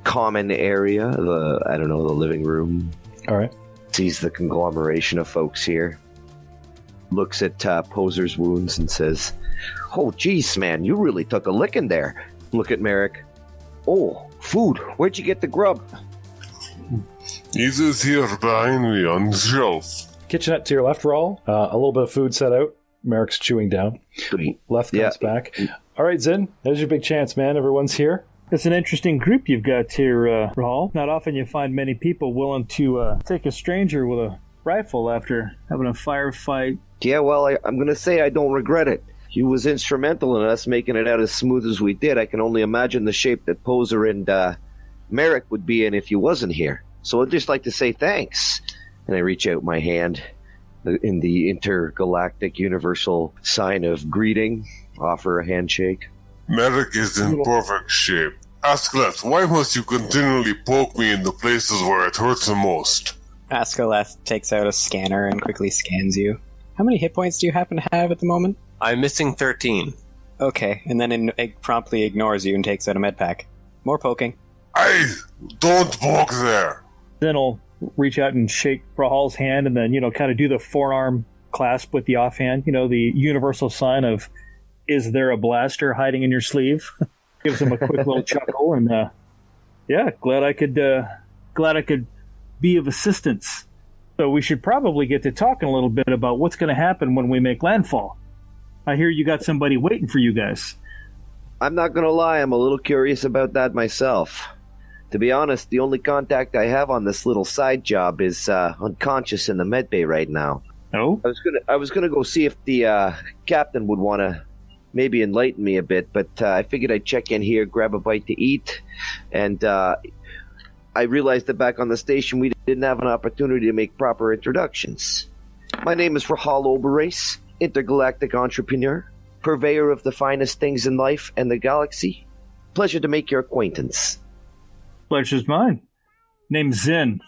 common area, the living room. All right. Sees the conglomeration of folks here. Looks at Pozer's wounds and says, "Oh, geez, man, you really took a licking there." Look at Merrick. "Oh, food. Where'd you get the grub?" It is here behind me on the shelf. Kitchenette to your left, Raul. A little bit of food set out. Merrick's chewing down. Left comes back. All right, Zin, there's your big chance, man. Everyone's here. It's an interesting group you've got here, Rahal. Not often you find many people willing to take a stranger with a rifle after having a firefight. Yeah, well, I'm going to say I don't regret it. you was instrumental in us making it out as smooth as we did. I can only imagine the shape that Pozer and Merrick would be in if you wasn't here. So I'd just like to say thanks. And I reach out my hand in the intergalactic universal sign of greeting, offer a handshake. Merrick is in perfect shape. Dr.Leths, why must you continually poke me in the places where it hurts the most? Dr.Leths takes out a scanner and quickly scans you. How many hit points do you happen to have at the moment? I'm missing 13. Okay, and then it promptly ignores you and takes out a med pack. More poking. I don't poke there. Then I'll reach out and shake Prahal's hand and then, kind of do the forearm clasp with the offhand, the universal sign of, is there a blaster hiding in your sleeve? Gives him a quick little chuckle, and glad I could be of assistance. So we should probably get to talking a little bit about what's going to happen when we make landfall. I hear you got somebody waiting for you guys. I'm not going to lie, I'm a little curious about that myself. To be honest, the only contact I have on this little side job is unconscious in the medbay right now. Oh? I was gonna go see if the captain would want to maybe enlighten me a bit, but I figured I'd check in here, grab a bite to eat, and I realized that back on the station we didn't have an opportunity to make proper introductions. My name is Rahal Oberace, intergalactic entrepreneur, purveyor of the finest things in life and the galaxy. Pleasure to make your acquaintance. Pleasure's mine. Name's Zen.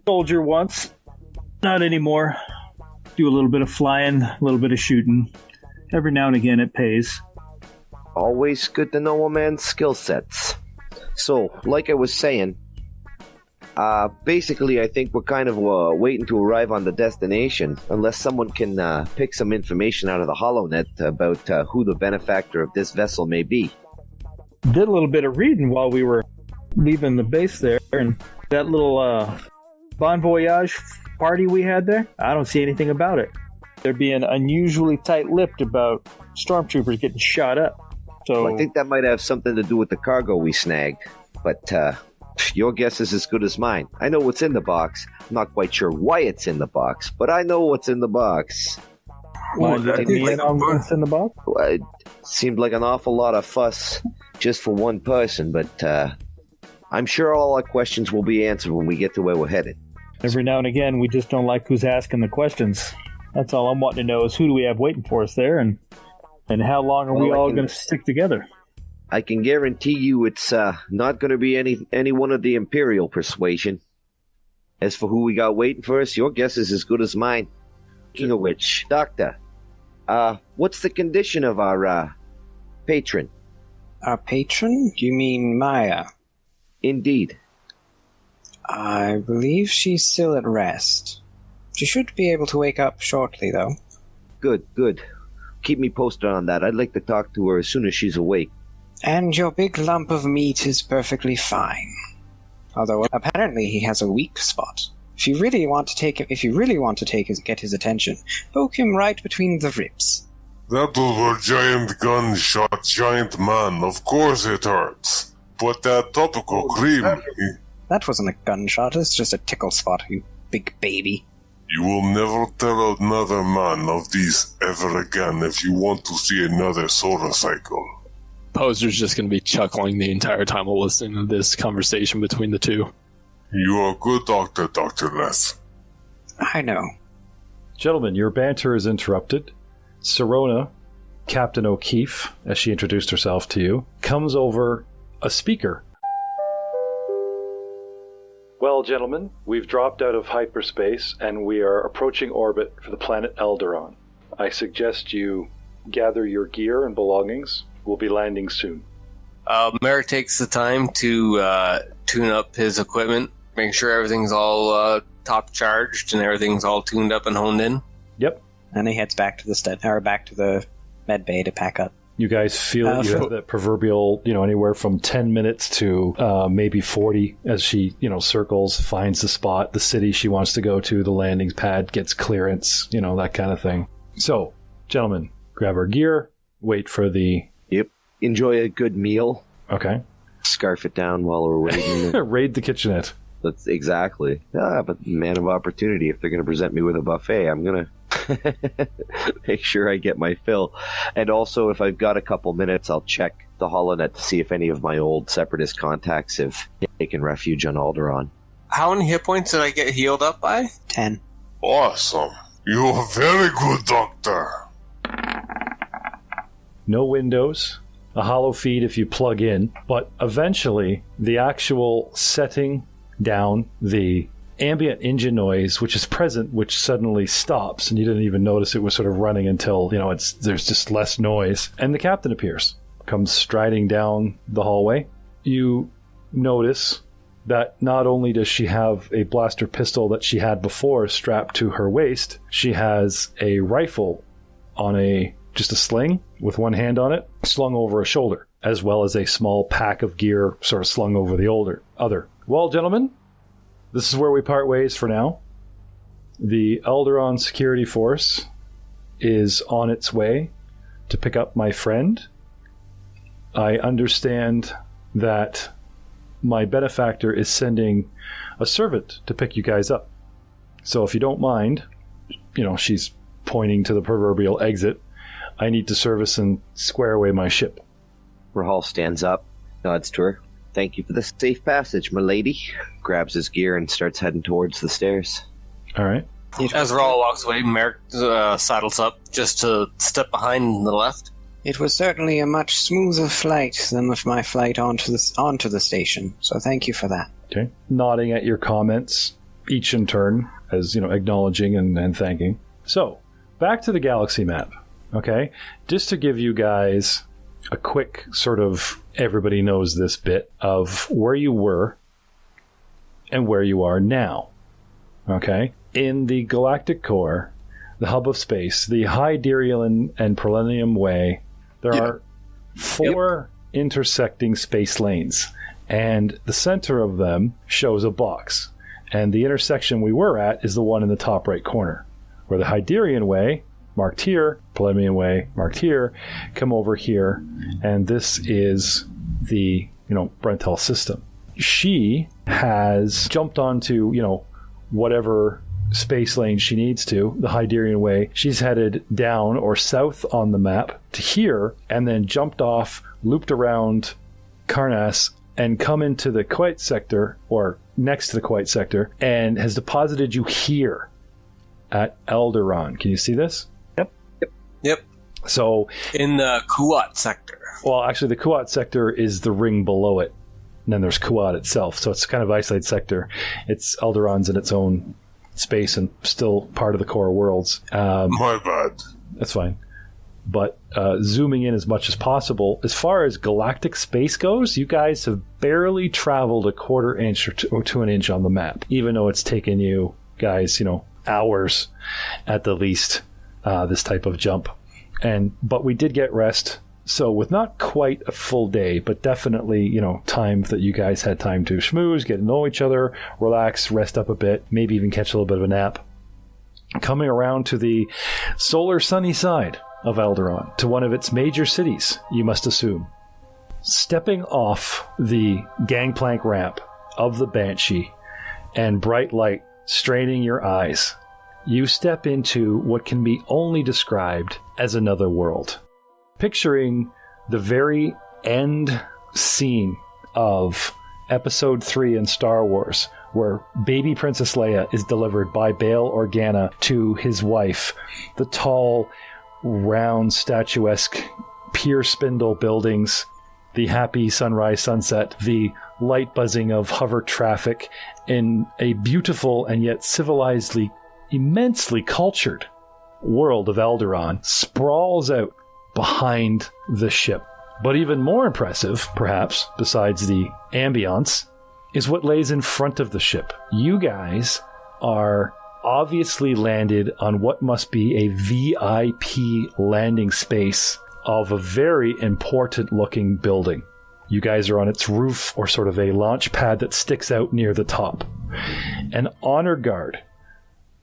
Soldier once. Not anymore. Do a little bit of flying, a little bit of shooting. Every now and again it pays. Always good to know a man's skill sets. So, like I was saying, basically I think we're kind of waiting to arrive on the destination, unless someone can pick some information out of the HoloNet about who the benefactor of this vessel may be. Did a little bit of reading while we were leaving the base there, and that little bon voyage party we had there, I don't see anything about it. They're being unusually tight-lipped about stormtroopers getting shot up. So well, I think that might have something to do with the cargo we snagged, but your guess is as good as mine. I know what's in the box. I'm not quite sure why it's in the box, but I know what's in the box. What's in the box? Well, it seemed like an awful lot of fuss just for one person, but I'm sure all our questions will be answered when we get to where we're headed. Every now and again, we just don't like who's asking the questions. That's all I'm wanting to know is who do we have waiting for us there, and how long are we all going to stick together? I can guarantee you it's not going to be any one of the Imperial persuasion. As for who we got waiting for us, your guess is as good as mine. Speaking of which, Doctor, what's the condition of our patron? Our patron? You mean Maya? Indeed. I believe she's still at rest. She should be able to wake up shortly, though. Good. Keep me posted on that. I'd like to talk to her as soon as she's awake. And your big lump of meat is perfectly fine. Although apparently he has a weak spot. If you really want to get his attention, poke him right between the ribs. That was a giant gun shot giant man. Of course it hurts. But that topical cream... That wasn't a gunshot, it's just a tickle spot, you big baby. You will never tell another man of these ever again if you want to see another solar cycle. Pozer's just going to be chuckling the entire time while listening to this conversation between the two. You are a good doctor, Dr.Leths. I know. Gentlemen, your banter is interrupted. Sirona, Captain O'Keefe, as she introduced herself to you, comes over a speaker. Well, gentlemen, we've dropped out of hyperspace and we are approaching orbit for the planet Alderaan. I suggest you gather your gear and belongings. We'll be landing soon. Merrick takes the time to tune up his equipment, make sure everything's all top charged and everything's all tuned up and honed in. Yep. And he heads back to the med bay to pack up. You guys feel you have that proverbial, anywhere from 10 minutes to maybe 40 as she, circles, finds the spot, the city she wants to go to, the landing pad, gets clearance, that kind of thing. So, gentlemen, grab our gear, wait for the... Yep. Enjoy a good meal. Okay. Scarf it down while we're waiting. Raid the kitchenette. That's exactly. But man of opportunity, if they're going to present me with a buffet, I'm going to Make sure I get my fill. And also, if I've got a couple minutes, I'll check the holonet to see if any of my old separatist contacts have taken refuge on Alderaan. How many hit points did I get healed up by? 10. Awesome. You're very good, Doctor. No windows, a hollow feed if you plug in, but eventually the actual setting down, the ambient engine noise which is present, which suddenly stops, and you didn't even notice it was sort of running until, there's just less noise, and the captain appears, comes striding down the hallway. You notice that not only does she have a blaster pistol that she had before strapped to her waist, she has a rifle on just a sling with one hand on it, slung over a shoulder, as well as a small pack of gear sort of slung over the other. Well, gentlemen, this is where we part ways for now. The Alderaan security force is on its way to pick up my friend. I understand that my benefactor is sending a servant to pick you guys up. So if you don't mind, she's pointing to the proverbial exit, I need to service and square away my ship. Rahal stands up, nods to her. Thank you for the safe passage, my lady. Grabs his gear and starts heading towards the stairs. All right. As Raul walks away, Merrick saddles up just to step behind the left. It was certainly a much smoother flight than with my flight onto the station, so thank you for that. Okay. Nodding at your comments, each in turn, as, acknowledging and thanking. So, back to the galaxy map, okay? Just to give you guys a quick sort of, everybody knows this bit, of where you were and where you are now, okay? In the galactic core, the hub of space, the Hyderian and Prelenium Way, there are 4 intersecting space lanes, and the center of them shows a box. And the intersection we were at is the one in the top right corner, where the Hyderian Way, marked here, Prelenium Way, marked here, come over here, and this is the, Brentel system. She has jumped onto, whatever space lane she needs to, the Hyderian Way. She's headed down or south on the map to here, and then jumped off, looped around Karnas, and come into the Kuwait sector, or next to the Kuwait sector, and has deposited you here at Alderaan. Can you see this? Yep. So in the Kuwait sector. Well, actually, the Kuwait sector is the ring below it, and then there's Kuwait itself. So it's kind of isolated sector. It's Alderaan's in its own space and still part of the core worlds. My bad. That's fine. But zooming in as much as possible, as far as galactic space goes, you guys have barely traveled a quarter inch or to an inch on the map, even though it's taken you guys, hours at the least, this type of jump. But we did get rest, so with not quite a full day, but definitely, time that you guys had time to schmooze, get to know each other, relax, rest up a bit, maybe even catch a little bit of a nap. Coming around to the solar sunny side of Alderaan, to one of its major cities, you must assume. Stepping off the gangplank ramp of the Banshee and bright light straining your eyes, you step into what can be only described as another world. Picturing the very end scene of Episode 3 in Star Wars, where baby Princess Leia is delivered by Bail Organa to his wife, the tall, round, statuesque, pier spindle buildings, the happy sunrise sunset, the light buzzing of hover traffic in a beautiful and yet civilizedly, immensely cultured world of Alderaan sprawls out behind the ship. But even more impressive, perhaps, besides the ambience, is what lays in front of the ship. You guys are obviously landed on what must be a VIP landing space of a very important looking building. You guys are on its roof, or sort of a launch pad that sticks out near the top. An honor guard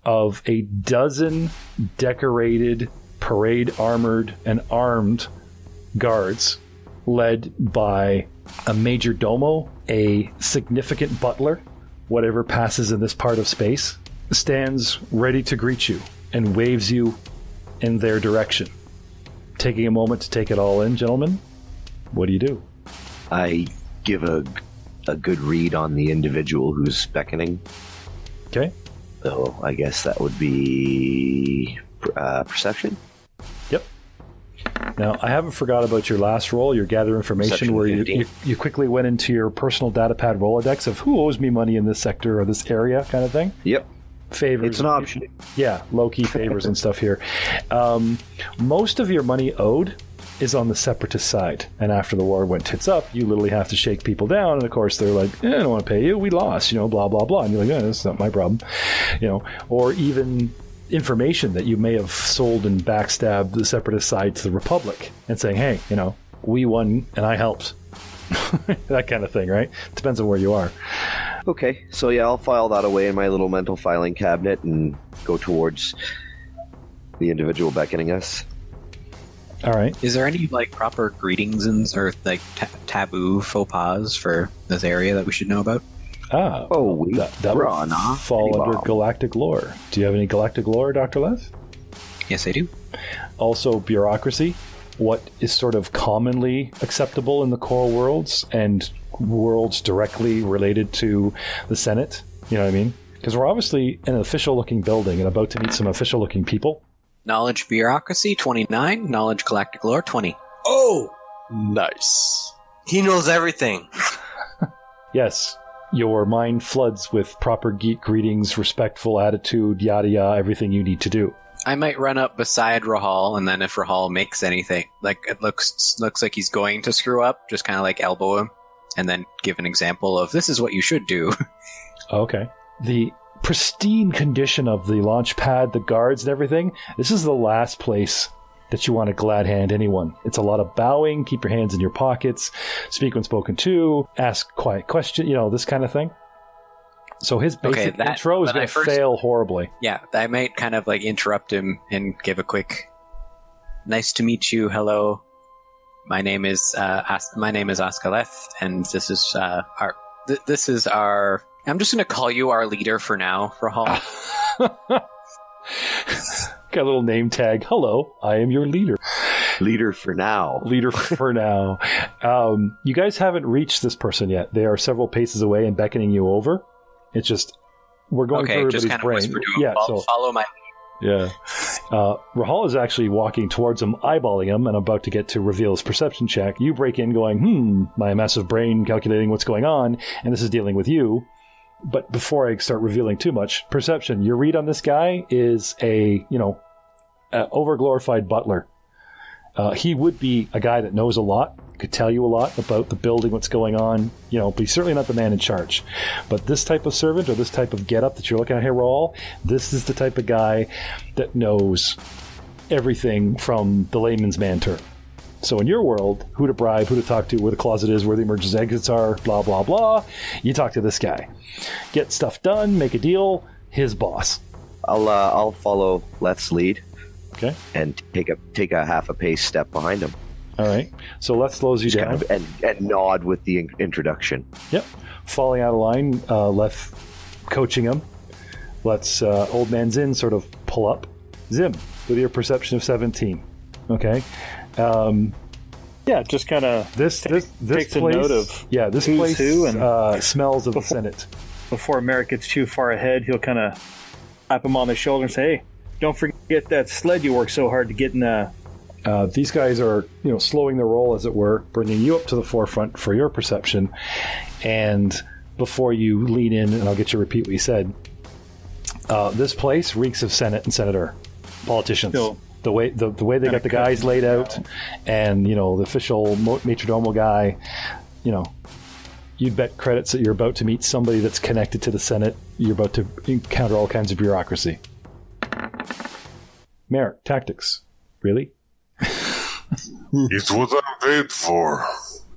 of a dozen decorated, parade armored and armed guards, led by a major domo, a significant butler, whatever passes in this part of space, stands ready to greet you. and waves you in their direction. Taking a moment to take it all in, gentlemen, what do you do? I give a good read on the individual who's beckoning. Okay. So I guess that would be perception. Yep. Now, I haven't forgot about your last roll, your gather information, Perception where 15. you quickly went into your personal datapad Rolodex of who owes me money in this sector or this area kind of thing. Yep. Favors. It's an option. Yeah, low-key favors and stuff here. Most of your money owed is on the separatist side. And after the war went tits up, you literally have to shake people down. And of course, they're like, I don't want to pay you. We lost, blah, blah, blah. And you're like, that's not my problem. Or even information that you may have sold and backstabbed the separatist side to the Republic and saying, hey, we won and I helped. That kind of thing, right? Depends on where you are. Okay, so yeah, I'll file that away in my little mental filing cabinet and go towards the individual beckoning us. All right. Is there any proper greetings or taboo faux pas for this area that we should know about? That would fall under galactic lore. Do you have any galactic lore, Dr. Leths? Yes, I do. Also, bureaucracy. What is sort of commonly acceptable in the core worlds and worlds directly related to the Senate? You know what I mean? Because we're obviously in an official-looking building and about to meet some official-looking people. Knowledge bureaucracy, 29. Knowledge galactic lore, 20. Oh! Nice. He knows everything. Yes. Your mind floods with proper geek greetings, respectful attitude, yada yada, everything you need to do. I might run up beside Rahal, and then if Rahal makes anything, it looks like he's going to screw up, just kind of elbow him, and then give an example of this is what you should do. Okay. The pristine condition of the launch pad, the guards and everything, this is the last place that you want to glad hand anyone. It's a lot of bowing, keep your hands in your pockets, speak when spoken to, ask quiet question, this kind of thing. So his basic intro is going to fail horribly. Yeah, I might kind of interrupt him and give a quick, nice to meet you, hello. My name is Askaleth, and this is our. I'm just going to call you our leader for now, Rahal. Got a little name tag. Hello, I am your leader. Leader for now. Leader for now. You guys haven't reached this person yet. They are several paces away and beckoning you over. It's just we're going through everybody's just kind brain. of whisper to him, follow my. Yeah. Rahal is actually walking towards him, eyeballing him, and about to get to reveal his perception check. You break in going, my massive brain calculating what's going on, and this is dealing with you. But before I start revealing too much, perception, your read on this guy is a overglorified butler. He would be a guy that knows a lot, could tell you a lot about the building, what's going on, but he's certainly not the man in charge. But this type of servant or this type of getup that you're looking at here, Raul, this is the type of guy that knows everything from the layman's man term. So in your world, who to bribe, who to talk to, where the closet is, where the emergency exits are, blah, blah, blah, you talk to this guy. Get stuff done, make a deal, his boss. I'll follow Leth's lead. Okay. And take a half a pace step behind him. All right. So Leth slows you down. Kind of, and nod with the introduction. Yep. Falling out of line, Leth coaching him. Let's old man Zin sort of pull up. Zim, with your perception of 17. Okay. Yeah, just kind of this takes place, a note of this who's place who, and smells of the Senate. Before Merrick gets too far ahead, he'll kind of tap him on the shoulder and say, hey, don't forget that sled you worked so hard to get in. These guys are, slowing their roll, as it were, bringing you up to the forefront for your perception. And before you lean in, and I'll get you to repeat what you said, this place reeks of Senate and senator politicians. No. The way they got the guys laid out, and the official Majordomo guy, you'd bet credits that you're about to meet somebody that's connected to the Senate. You're about to encounter all kinds of bureaucracy. Merrick, tactics. Really? It's what I'm paid for.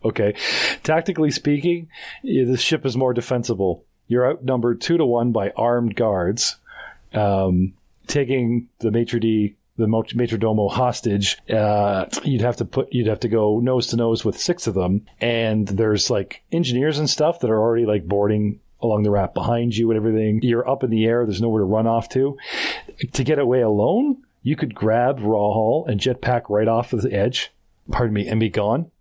Okay. Tactically speaking, the ship is more defensible. You're outnumbered 2-1 by armed guards. Taking the Majordomo hostage, you'd have to go nose to nose with 6 of them, and there's engineers and stuff that are already boarding along the ramp behind you and everything. You're up in the air. There's nowhere to run off to. to get away alone, you could grab Rawhall and jetpack right off of the edge, and be gone.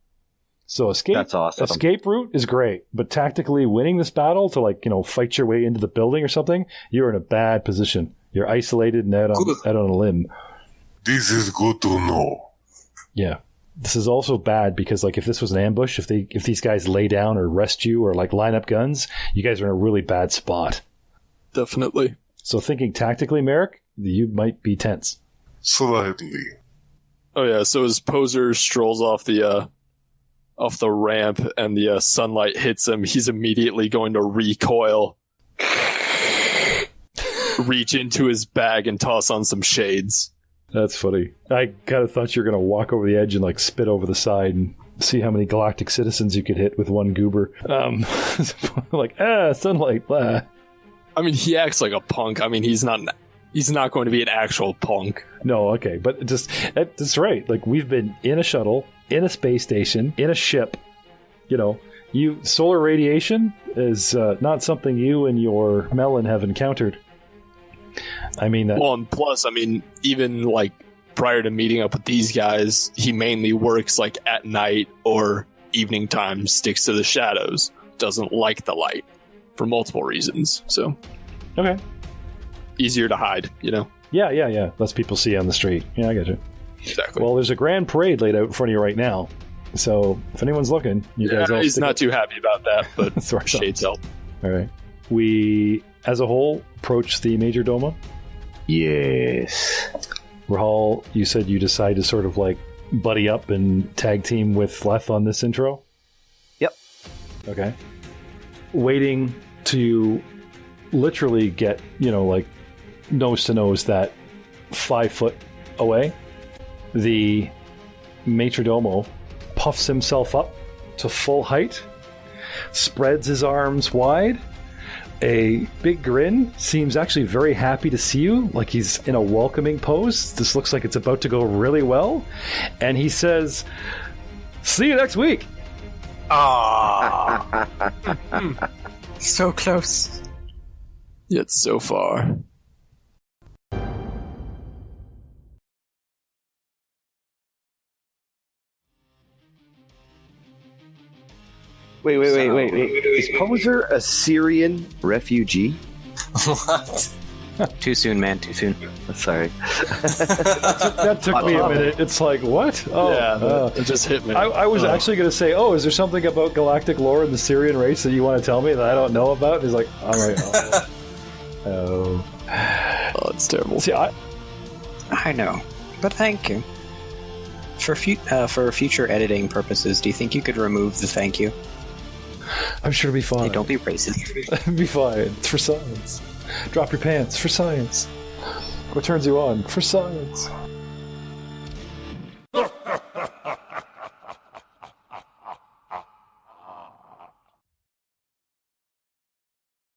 So That's awesome. escape route is great, but tactically winning this battle to fight your way into the building or something, you're in a bad position. You're isolated and out on a limb. This is good to know. Yeah. This is also bad because if this was an ambush, if these guys lay down or rest you or line up guns, you guys are in a really bad spot. Definitely. So thinking tactically, Merrick, you might be tense. Slightly. Oh yeah, so as Pozer strolls off the ramp and the sunlight hits him, he's immediately going to recoil, reach into his bag and toss on some shades. That's funny. I kind of thought you were going to walk over the edge and spit over the side and see how many galactic citizens you could hit with one goober. Sunlight. I mean, he acts like a punk. I mean, he's not going to be an actual punk. No, okay, but that's right. We've been in a shuttle, in a space station, in a ship. Solar radiation is not something you and your melon have encountered. I mean, and plus, even prior to meeting up with these guys, he mainly works at night or evening time, sticks to the shadows, doesn't like the light for multiple reasons. So, okay, easier to hide, Yeah. Less people see you on the street. Yeah, I get you. Exactly. Well, there's a grand parade laid out in front of you right now. So if anyone's looking, you guys all he's not too happy about that, but That's right. shades help. All right. We, as a whole, approach the Major Domo. Yes. Rahal, you said you decided to sort of buddy up and tag team with Leth on this intro? Yep. Okay. Waiting to literally get, nose to nose that 5 foot away, the Majordomo puffs himself up to full height, spreads his arms wide, a big grin, seems actually very happy to see you, like he's in a welcoming pose. This looks like it's about to go really well, and he says, "See you next week." Ah, so close, yet so far. Wait. Is Pozer a Syrian refugee? What? Too soon, man. Too soon. Sorry. That took me a minute. It's what? Oh, yeah, it just hit me. I was actually going to say, is there something about galactic lore in the Syrian race that you want to tell me that I don't know about? And he's like, all right. Oh, it's terrible. See, I know, but thank you. For future editing purposes, do you think you could remove the thank you? I'm sure it'll be fine. Hey, don't be racist. It'll be fine. It's for science. Drop your pants for science. What turns you on? For science.